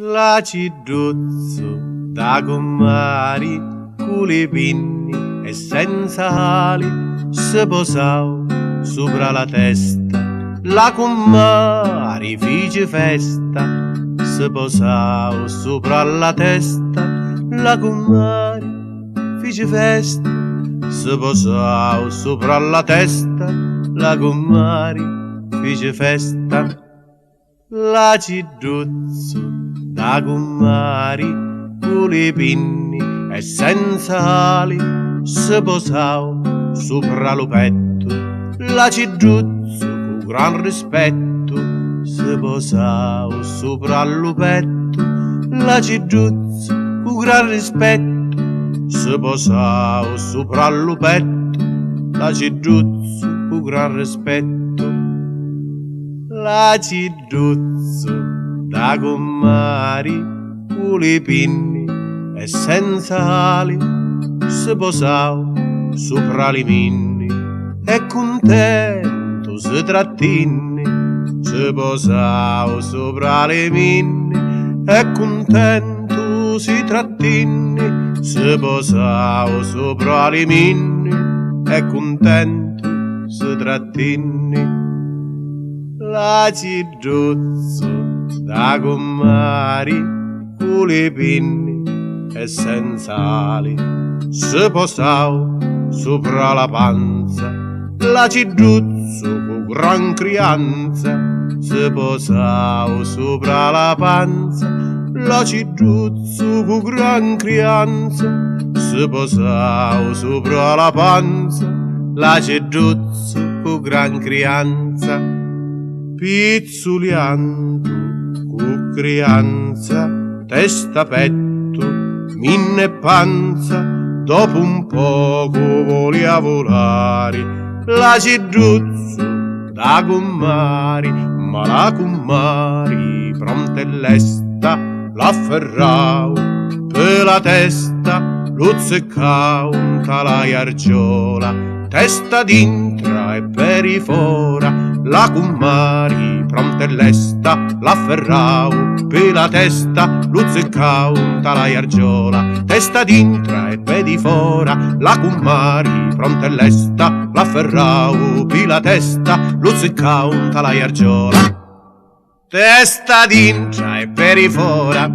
La cidruzzo da comari, cu le pinni e senza ali, se posau sopra la testa. La comari fece festa, se posau sopra la testa. La comari fece festa, se posau sopra la testa. La comari fece festa. La cidruzzo da comari, cu le pinni e senza ali, se posau sopra lo petto. La cidruzzo cu gran rispetto, se posau sopra lo petto. La cidruzzo cu gran rispetto, se posau sopra lo petto. La cidruzzo cu gran rispetto. La cidruzzo da comari, cu le pinni e senza ali, se posau sopra le minni e contento se trattinni. Se posau sopra le minni e contento si trattinni. Se posau sopra le minni e contento se trattinni. La cidruzzo da comari, cu le pinni e senza ali, se posau sopra la panza. La cidruzzo cu gran crianza, se posau sopra la panza. La cidruzzo cu gran crianza, se posau sopra la panza. La cidruzzo cu gran crianza, pizzuliando cu crianza, testa, petto, minne e panza. Dopo un poco voleva volare la cidruzzo da comari, ma la comari pronta e lesta l'afferrau per la testa, luzzicau la iargiola, testa d'intra e peri fora. La comari pronta e lesta l'afferrau per la testa, luzzicau la iargiola, testa d'intra e pedi fora. La comari pronta e lesta l'afferrau per la testa, luzzicau la iargiola, testa d'intra e peri fora.